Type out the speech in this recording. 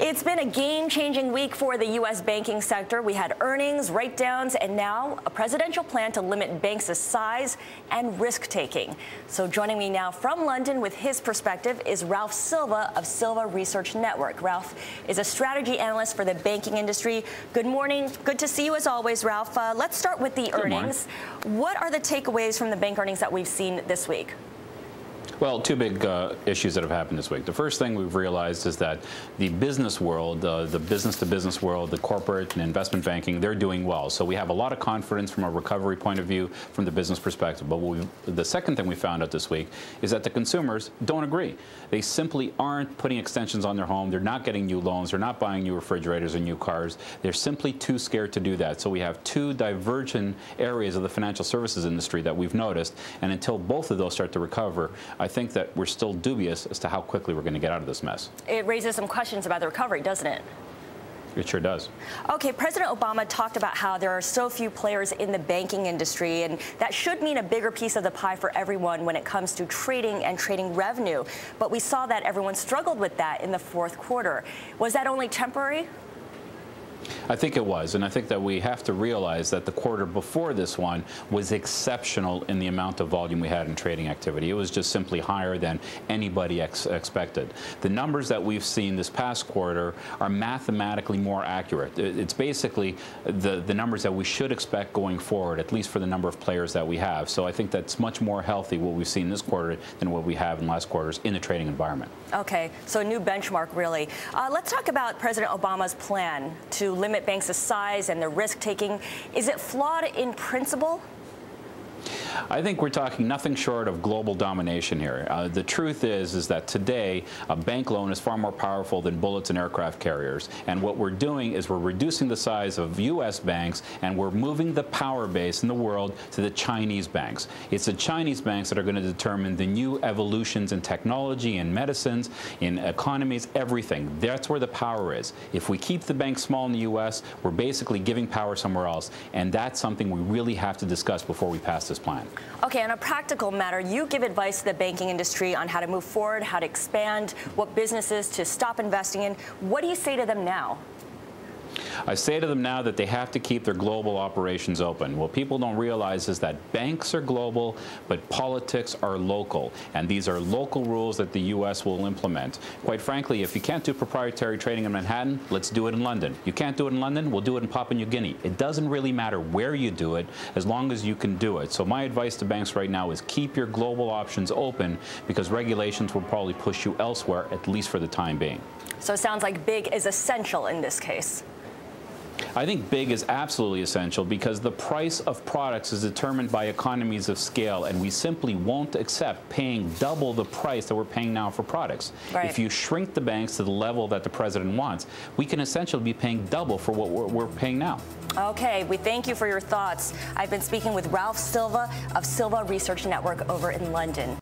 It's been a game-changing week for the U.S. banking sector. We had earnings, write-downs, and now a presidential plan to limit banks' size and risk-taking. So joining me now from London with his perspective is Ralph Silva of Silva Research Network. Ralph is a strategy analyst for the banking industry. Good morning. Good to see you as always, Ralph. Let's start with the earnings. What are the takeaways from the bank earnings that we've seen this week? Well, two big issues that have happened this week. The first thing we've realized is that the business world, the business-to-business world, the corporate and investment banking, they're doing well. So we have a lot of confidence from a recovery point of view from the business perspective. But the second thing we found out this week is that the consumers don't agree. They simply aren't putting extensions on their home. They're not getting new loans. They're not buying new refrigerators or new cars. They're simply too scared to do that. So we have two divergent areas of the financial services industry that we've noticed. And until both of those start to recover, I think that we're still dubious as to how quickly we're going to get out of this mess. It raises some questions about the recovery, doesn't it? It sure does. Okay, President Obama talked about how there are so few players in the banking industry, and that should mean a bigger piece of the pie for everyone when it comes to trading and trading revenue. But we saw that everyone struggled with that in the fourth quarter. Was that only temporary? I think it was, and I think that we have to realize that the quarter before this one was exceptional in the amount of volume we had in trading activity. It was just simply higher than anybody expected. The numbers that we've seen this past quarter are mathematically more accurate. It's basically the numbers that we should expect going forward, at least for the number of players that we have. So I think that's much more healthy what we've seen this quarter than what we have in last quarters in the trading environment. Okay, so a new benchmark, really. Let's talk about President Obama's plan to limit banks' size and their risk-taking. Is it flawed in principle? I think we're talking nothing short of global domination here. The truth is that today a bank loan is far more powerful than bullets and aircraft carriers. And what we're doing is we're reducing the size of U.S. banks, and we're moving the power base in the world to the Chinese banks. It's the Chinese banks that are going to determine the new evolutions in technology, in medicines, in economies, everything. That's where the power is. If we keep the banks small in the U.S., we're basically giving power somewhere else. And that's something we really have to discuss before we pass this plan. Okay, on a practical matter, you give advice to the banking industry on how to move forward, how to expand, what businesses to stop investing in. What do you say to them now? I say to them now that they have to keep their global operations open. What people don't realize is that banks are global, but politics are local. And these are local rules that the U.S. will implement. Quite frankly, if you can't do proprietary trading in Manhattan, let's do it in London. You can't do it in London, we'll do it in Papua New Guinea. It doesn't really matter where you do it, as long as you can do it. So my advice to banks right now is keep your global options open, because regulations will probably push you elsewhere, at least for the time being. So it sounds like big is essential in this case. I think big is absolutely essential, because the price of products is determined by economies of scale, and we simply won't accept paying double the price that we're paying now for products. Right. If you shrink the banks to the level that the president wants, we can essentially be paying double for what we're paying now. Okay, we thank you for your thoughts. I've been speaking with Ralph Silva of Silva Research Network over in London.